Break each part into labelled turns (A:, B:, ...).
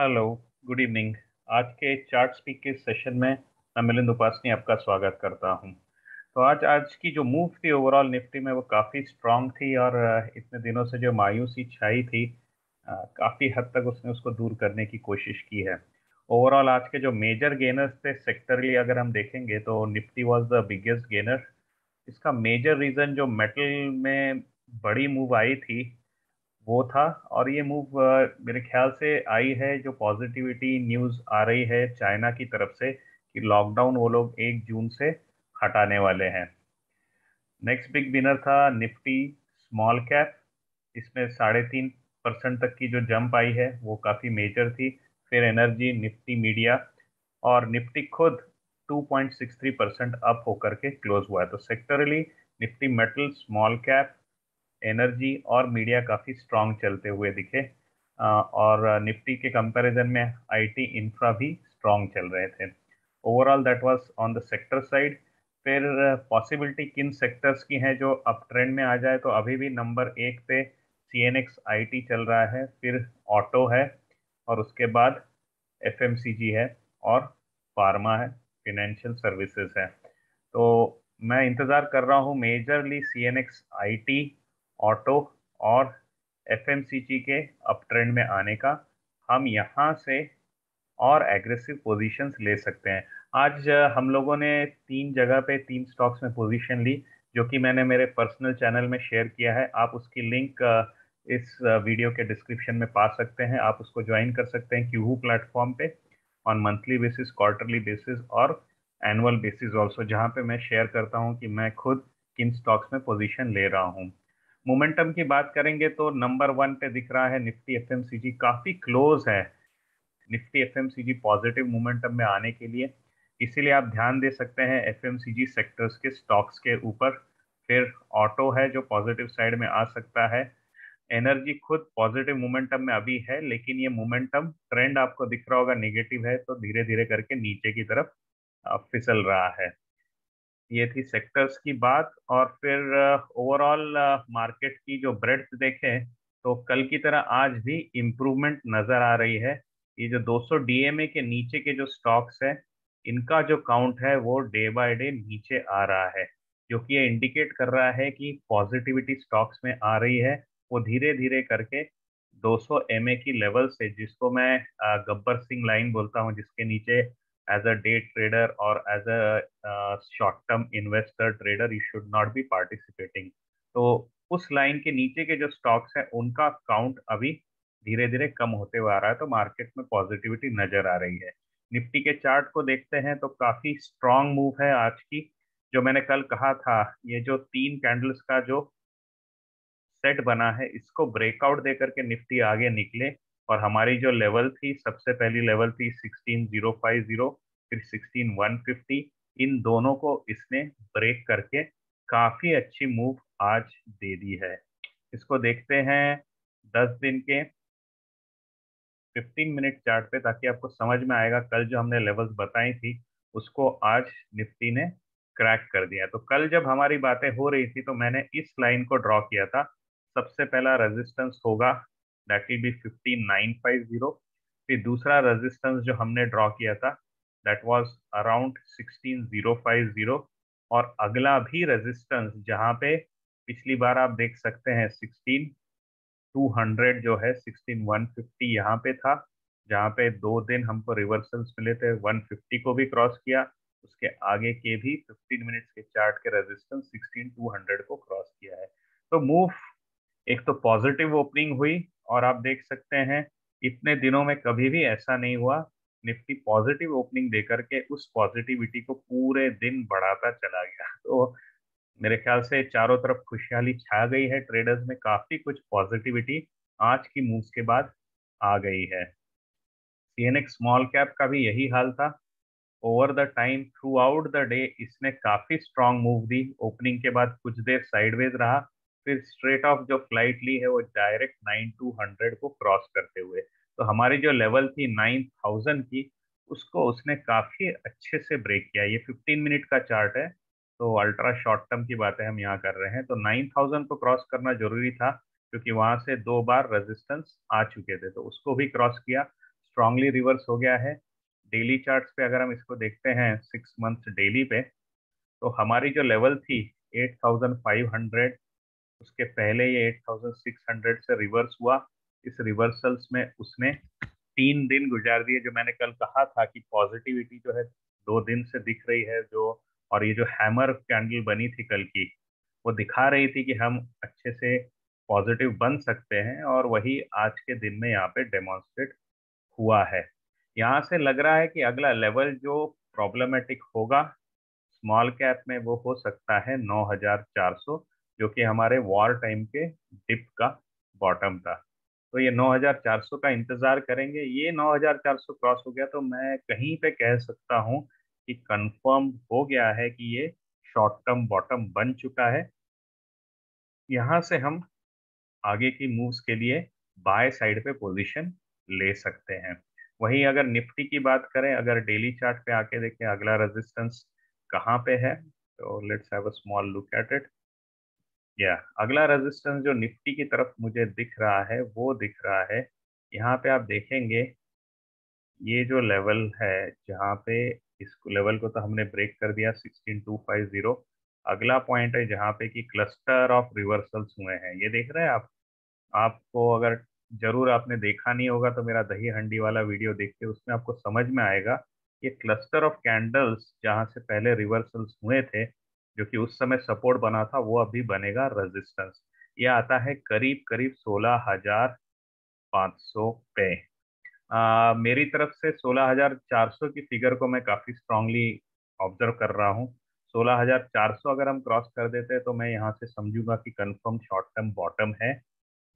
A: Hello, good evening. आज के chart speak के सेशन में मैं मिलिंद उपासनी आपका स्वागत करता हूं। तो आज की जो मूव थी ओवरऑल निफ्टी में वो काफ़ी स्ट्रांग थी और इतने दिनों से जो मायूसी छाई थी काफ़ी हद तक उसने उसको दूर करने की कोशिश की है। ओवरऑल आज के जो मेजर गेनर्स थे सेक्टरली अगर हम देखेंगे तो Nifty was the biggest gainer. इसका मेजर रीज़न जो मेटल में बड़ी मूव आई थी वो था। और ये मूव मेरे ख्याल से आई है जो पॉजिटिविटी न्यूज़ आ रही है चाइना की तरफ से कि लॉकडाउन वो लोग 1 जून से हटाने वाले हैं। नेक्स्ट बिग विनर था निफ्टी स्मॉल कैप। इसमें 3.5% तक की जो जंप आई है वो काफ़ी मेजर थी। फिर एनर्जी, निफ्टी मीडिया और निफ्टी खुद 2.63% अप होकर के क्लोज हुआ है। तो sectorally Nifty metal, small cap, energy और मीडिया काफ़ी स्ट्रांग चलते हुए दिखे। और निफ्टी के कंपैरिजन में आईटी इंफ्रा भी स्ट्रांग चल रहे थे। Overall that was on the sector side. फिर पॉसिबिलिटी किन सेक्टर्स की हैं जो अप ट्रेंड में आ जाए, तो अभी भी नंबर 1 पे सीएनएक्स आईटी चल रहा है, फिर ऑटो है और उसके बाद एफएमसीजी है और फार्मा है, फाइनेंशियल सर्विसेज है। तो मैं इंतज़ार कर रहा हूँ मेजरली सीएनएक्स आईटी, ऑटो और एफएमसीजी के अप ट्रेंड में आने का। हम यहाँ से और एग्रेसिव पोजीशंस ले सकते हैं। आज हम लोगों ने 3 जगह पे 3 स्टॉक्स में पोजीशन ली, जो कि मैंने मेरे पर्सनल चैनल में शेयर किया है। आप उसकी लिंक इस वीडियो के डिस्क्रिप्शन में पा सकते हैं। आप उसको ज्वाइन कर सकते हैं क्यूहू प्लेटफॉर्म पे on monthly basis, quarterly basis और एनुअल बेसिस ऑल्सो, जहाँ पे मैं शेयर करता हूँ कि मैं खुद किन स्टॉक्स में पोजीशन ले रहा हूँ। मोमेंटम की बात करेंगे तो नंबर 1 पे दिख रहा है निफ्टी एफएमसीजी, काफ़ी क्लोज है निफ्टी एफएमसीजी पॉजिटिव मोमेंटम में आने के लिए। इसीलिए आप ध्यान दे सकते हैं एफएमसीजी सेक्टर्स के स्टॉक्स के ऊपर। फिर ऑटो है जो पॉजिटिव साइड में आ सकता है। एनर्जी खुद पॉजिटिव मोमेंटम में अभी है, लेकिन ये मोमेंटम ट्रेंड आपको दिख रहा होगा नेगेटिव है, तो धीरे धीरे करके नीचे की तरफ फिसल रहा है। ये थी सेक्टर्स की बात। और फिर ओवरऑल मार्केट की जो ब्रेड्थ देखें तो कल की तरह आज भी इम्प्रूवमेंट नजर आ रही है। ये जो 200 डीएमए के नीचे के जो स्टॉक्स हैं, इनका जो काउंट है वो डे बाय डे नीचे आ रहा है, जो कि ये इंडिकेट कर रहा है कि पॉजिटिविटी स्टॉक्स में आ रही है। वो धीरे धीरे करके 200 एमए की लेवल से, जिसको मैं गब्बर सिंह लाइन बोलता हूँ, जिसके नीचे एज अ डे ट्रेडर और as a short term investor trader you should not be participating. तो उस लाइन के नीचे के जो स्टॉक्स हैं उनका काउंट अभी धीरे धीरे कम होते हुए आ रहा है, तो मार्केट में पॉजिटिविटी नजर आ रही है। निफ्टी के चार्ट को देखते हैं तो काफी स्ट्रांग मूव है आज की। जो मैंने कल कहा था, ये जो 3 कैंडल्स का जो सेट बना है, इसको ब्रेकआउट दे करके निफ्टी आगे निकले। और हमारी जो लेवल थी, सबसे पहली लेवल थी 16050, फिर 16150, इन दोनों को इसने ब्रेक करके काफी अच्छी मूव आज दे दी है। इसको देखते हैं 10 दिन के 15 मिनट चार्ट पे, ताकि आपको समझ में आएगा कल जो हमने लेवल्स बताई थी उसको आज निफ्टी ने क्रैक कर दिया। तो कल जब हमारी बातें हो रही थी तो मैंने इस लाइन को ड्रॉ किया था। सबसे पहला रेजिस्टेंस होगा दैट विल बी 15950। फिर दूसरा रेजिस्टेंस जो हमने ड्रॉ किया था दैट वाज अराउंड 16050। और अगला भी रेजिस्टेंस जहां पे पिछली बार आप देख सकते हैं 16200 जो है 16150 यहाँ पे था, जहाँ पे 2 दिन हमको रिवर्सल्स मिले थे, 150 को भी क्रॉस किया। उसके आगे के भी 15 मिनट्स के चार्ट के रेजिस्टेंस 16200 को क्रॉस किया है। तो मूव एक तो पॉजिटिव ओपनिंग हुई, और आप देख सकते हैं इतने दिनों में कभी भी ऐसा नहीं हुआ। निफ्टी पॉजिटिव ओपनिंग देकर के उस पॉजिटिविटी को पूरे दिन बढ़ाता चला गया। तो मेरे ख्याल से चारों तरफ खुशहाली छा गई है, ट्रेडर्स में काफी कुछ पॉजिटिविटी आज की मूव्स के बाद आ गई है। सीएनएक्स स्मॉल कैप का भी यही हाल था। Over the time through out the day इसने काफी स्ट्रांग मूव दी। ओपनिंग के बाद कुछ देर साइडवेज रहा, फिर स्ट्रेट ऑफ जो फ्लाइट ली है वो डायरेक्ट 9200 को क्रॉस करते हुए, तो हमारी जो लेवल थी 9000 की, उसको उसने काफी अच्छे से ब्रेक किया। ये 15 मिनट का चार्ट है, तो अल्ट्रा शॉर्ट टर्म की बातें हम यहाँ कर रहे हैं। तो 9000 को क्रॉस करना जरूरी था, क्योंकि वहां से 2 बार रेजिस्टेंस आ चुके थे, तो उसको भी क्रॉस किया। स्ट्रांगली रिवर्स हो गया है। डेली चार्ट्स पे अगर हम इसको देखते हैं 6 मंथ्स डेली पे, तो हमारी जो लेवल थी 8500, उसके पहले ये 8600 से रिवर्स हुआ। इस रिवर्सल्स में उसने 3 दिन गुजार दिए। जो मैंने कल कहा था कि पॉजिटिविटी जो है 2 दिन से दिख रही है जो, और ये जो हैमर कैंडल बनी थी कल की, वो दिखा रही थी कि हम अच्छे से पॉजिटिव बन सकते हैं, और वही आज के दिन में यहाँ पे डेमोन्स्ट्रेट हुआ है। यहाँ से लग रहा है कि अगला लेवल जो प्रॉब्लमेटिक होगा स्मॉल कैप में, वो हो सकता है 9400, जो कि हमारे वॉर टाइम के डिप का बॉटम था। तो ये 9400 का इंतजार करेंगे। ये 9400 क्रॉस हो गया तो मैं कहीं पे कह सकता हूँ कि कंफर्म हो गया है कि ये शॉर्ट टर्म बॉटम बन चुका है। यहाँ से हम आगे की मूव्स के लिए बाय साइड पे पोजीशन ले सकते हैं। वहीं अगर निफ्टी की बात करें, अगर डेली चार्ट पे आके देखें अगला रेजिस्टेंस कहाँ पे है, तो let's have a small look at it. या अगला रेजिस्टेंस जो निफ्टी की तरफ मुझे दिख रहा है वो दिख रहा है, यहाँ पे आप देखेंगे ये जो लेवल है, जहाँ पे इस लेवल को तो हमने ब्रेक कर दिया 16250। अगला पॉइंट है जहाँ पे कि क्लस्टर ऑफ रिवर्सल्स हुए हैं, ये देख रहे हैं आप। आपको अगर जरूर आपने देखा नहीं होगा तो मेरा दही हंडी वाला वीडियो देखिए, उसमें आपको समझ में आएगा। ये क्लस्टर ऑफ कैंडल्स जहां से पहले रिवर्सल्स हुए थे, जो कि उस समय सपोर्ट बना था, वो अभी बनेगा रेजिस्टेंस। ये आता है करीब करीब 16500 पे। मेरी तरफ से 16400 की फिगर को मैं काफी स्ट्रांगली ऑब्जर्व कर रहा हूँ। 16400 अगर हम क्रॉस कर देते हैं तो मैं यहाँ से समझूंगा कि कंफर्म शॉर्ट टर्म बॉटम है।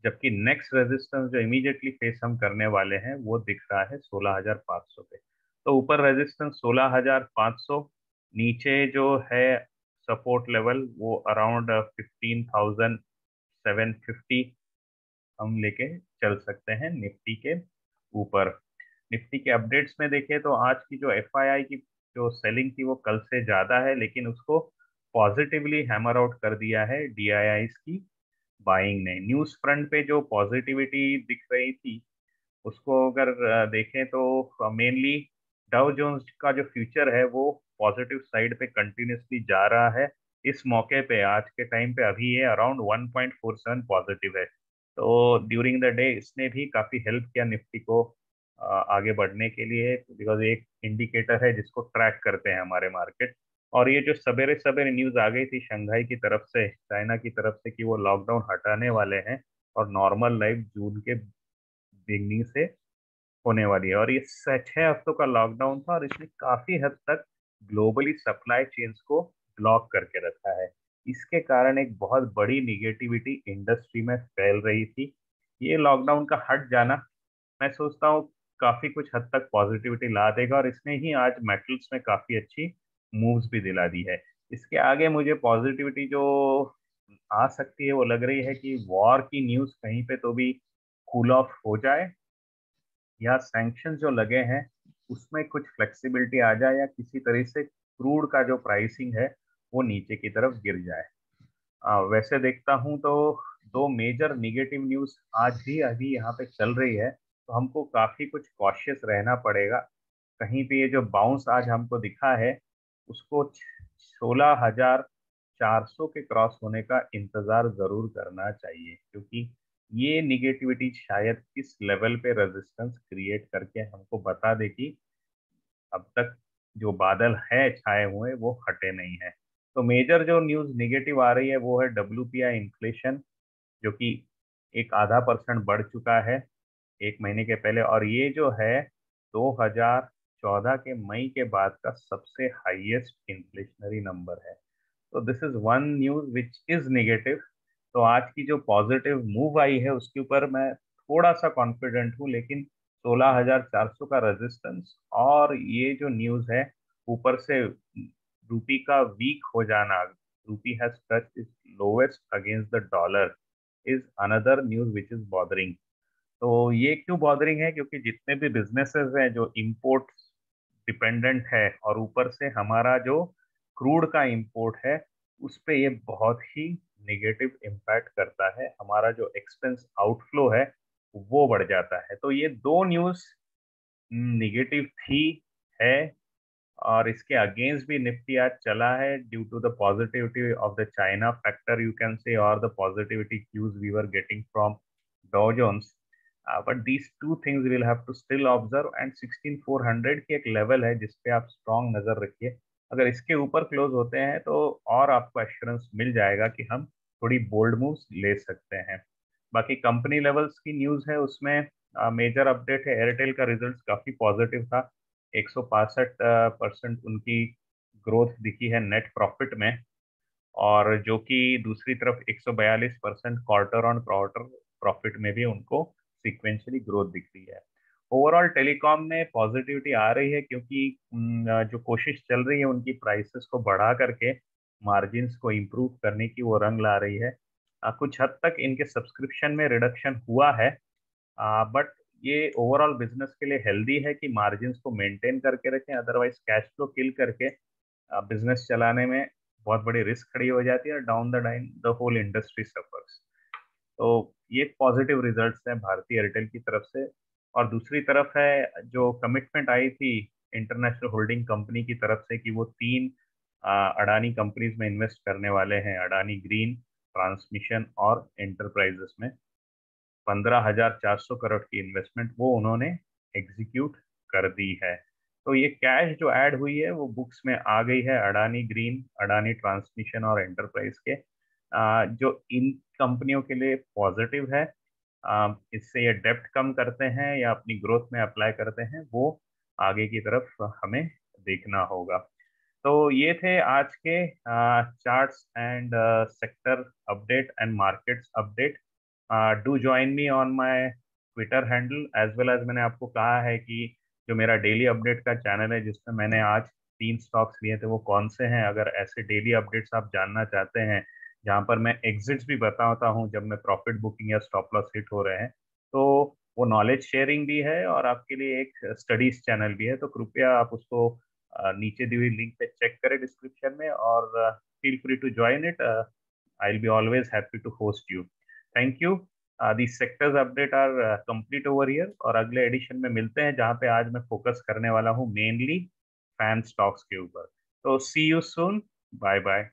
A: जबकि नेक्स्ट रेजिस्टेंस जो इमीडिएटली फेस हम करने वाले हैं वो दिख रहा है 16500 पे। तो ऊपर रेजिस्टेंस 16500, नीचे जो है सपोर्ट लेवल वो अराउंड 15750 हम लेके चल सकते हैं निफ्टी के ऊपर। निफ्टी के अपडेट्स में देखें तो आज की जो एफआईआई की जो सेलिंग थी वो कल से ज्यादा है, लेकिन उसको पॉजिटिवली हैमर आउट कर दिया है डीआईआईस की बाइंग ने। न्यूज फ्रंट पे जो पॉजिटिविटी दिख रही थी उसको अगर देखें तो मेनली डाउ जोन्स का जो फ्यूचर है वो पॉजिटिव साइड पे कंटिन्यूसली जा रहा है। इस मौके पे आज के टाइम पे अभी ये अराउंड 1.47 पॉजिटिव है। तो ड्यूरिंग द डे इसने भी काफी हेल्प किया निफ्टी को आगे बढ़ने के लिए, बिकॉज एक इंडिकेटर है जिसको ट्रैक करते हैं हमारे मार्केट। और ये जो सवेरे सवेरे न्यूज आ गई थी शंघाई की तरफ से, चाइना की तरफ से, कि वो लॉकडाउन हटाने वाले हैं और नॉर्मल लाइफ जून के बिगनिंग से होने वाली है, और ये 6 हफ्तों का लॉकडाउन था और इसने काफी हद तक ग्लोबली सप्लाई चेन्स को ब्लॉक करके रखा है। इसके कारण एक बहुत बड़ी निगेटिविटी इंडस्ट्री में फैल रही थी। ये लॉकडाउन का हट जाना, मैं सोचता हूँ काफी कुछ हद तक पॉजिटिविटी ला देगा, और इसने ही आज मेटल्स में काफी अच्छी मूव्स भी दिला दी है। इसके आगे मुझे पॉजिटिविटी जो आ सकती है वो लग रही है कि वॉर की न्यूज कहीं पे तो भी कूल ऑफ हो जाए, या सैंक्शन जो लगे हैं उसमें कुछ फ्लेक्सिबिलिटी आ जाए, या किसी तरह से क्रूड का जो प्राइसिंग है वो नीचे की तरफ गिर जाए। वैसे देखता हूँ तो दो मेजर निगेटिव न्यूज आज भी अभी यहाँ पे चल रही है, तो हमको काफी कुछ कॉशियस रहना पड़ेगा। कहीं पे ये जो बाउंस आज हमको दिखा है उसको 16400 के क्रॉस होने का इंतजार जरूर करना चाहिए, क्योंकि ये निगेटिविटी शायद इस लेवल पे रेजिस्टेंस क्रिएट करके हमको बता दे कि अब तक जो बादल है छाए हुए वो हटे नहीं है। तो मेजर जो न्यूज निगेटिव आ रही है वो है डब्ल्यूपीआई इन्फ्लेशन, जो कि 0.5% बढ़ चुका है 1 महीने के पहले, और ये जो है 2014 के मई के बाद का सबसे हाईएस्ट इन्फ्लेशनरी नंबर है। तो this is one news which is negative. तो आज की जो पॉजिटिव मूव आई है उसके ऊपर मैं थोड़ा सा कॉन्फिडेंट हूँ, लेकिन 16400 का रेजिस्टेंस और ये जो न्यूज है ऊपर से रूपी का वीक हो जाना, रूपी has touched it's lowest against the dollar, is another news which is bothering. तो ये क्यों बॉदरिंग है, क्योंकि जितने भी बिजनेसेस हैं जो इंपोर्ट डिपेंडेंट है, और ऊपर से हमारा जो क्रूड का इंपोर्ट है उस पे ये बहुत ही नेगेटिव इम्पैक्ट करता है। हमारा जो एक्सपेंस आउटफ्लो है वो बढ़ जाता है। तो ये दो न्यूज़ निगेटिव थी, है, और इसके अगेंस्ट भी निफ्टी आज चला है due to the positivity of the China factor you can say, और the positivity cause we were getting from Dow Jones. But these two things we'll have to still observe, and 16400 की एक level है जिसपे आप strong नजर रखिए। अगर इसके ऊपर क्लोज होते हैं तो और आपको एश्योरेंस मिल जाएगा कि हम थोड़ी बोल्ड मूव्स ले सकते हैं। बाकी कंपनी लेवल्स की न्यूज़ है, उसमें मेजर अपडेट है, एयरटेल का रिजल्ट काफ़ी पॉजिटिव था। 165% उनकी ग्रोथ दिखी है नेट प्रॉफिट में, और जो कि दूसरी तरफ 142% क्वार्टर ऑन क्वार्टर प्रॉफिट में भी उनको सिक्वेंशली ग्रोथ दिख रही है। ओवरऑल टेलीकॉम में पॉजिटिविटी आ रही है, क्योंकि जो कोशिश चल रही है उनकी प्राइसेस को बढ़ा करके मार्जिन्स को इम्प्रूव करने की, वो रंग ला रही है। कुछ हद तक इनके सब्सक्रिप्शन में रिडक्शन हुआ है, बट ये ओवरऑल बिजनेस के लिए हेल्दी है कि मार्जिन्स को मेंटेन करके रखें, अदरवाइज कैश फ्लो किल करके बिजनेस चलाने में बहुत बड़ी रिस्क खड़ी हो जाती है, और down the line the whole industry suffers. तो ये पॉजिटिव रिजल्ट्स हैं भारतीय एयरटेल की तरफ से। और दूसरी तरफ है, जो कमिटमेंट आई थी इंटरनेशनल होल्डिंग कंपनी की तरफ से कि वो 3 अडानी कंपनीज में इन्वेस्ट करने वाले हैं, अडानी ग्रीन, ट्रांसमिशन और एंटरप्राइजेस में। 15,400 करोड़ की इन्वेस्टमेंट वो उन्होंने एग्जीक्यूट कर दी है। तो ये कैश जो ऐड हुई है वो बुक्स में आ गई है, अडानी ग्रीन, अडानी ट्रांसमिशन और एंटरप्राइज के, जो इन कंपनियों के लिए पॉजिटिव है। इससे ये डेप्ट कम करते हैं या अपनी ग्रोथ में अप्लाई करते हैं, वो आगे की तरफ हमें देखना होगा। तो ये थे आज के charts and sector update and markets update. Do join me on my Twitter handle as well as, मैंने आपको कहा है कि जो मेरा डेली अपडेट का चैनल है जिसमें मैंने आज 3 स्टॉक्स लिए थे वो कौन से हैं। अगर ऐसे डेली अपडेट्स आप जानना चाहते हैं जहां पर मैं एग्जिट्स भी बताता हूं जब मैं प्रॉफिट बुकिंग या स्टॉप लॉस हिट हो रहे हैं, तो वो नॉलेज शेयरिंग भी है और आपके लिए एक स्टडीज चैनल भी है। तो कृपया आप उसको नीचे दी हुई लिंक पे चेक करें डिस्क्रिप्शन में, और feel free to join it. I will be always happy to host you. Thank you. The sectors update are complete over here, और अगले एडिशन में मिलते हैं जहां पे आज मैं फोकस करने वाला हूं मेनली फैन स्टॉक्स के ऊपर। तो सी यू सून, बाय बाय।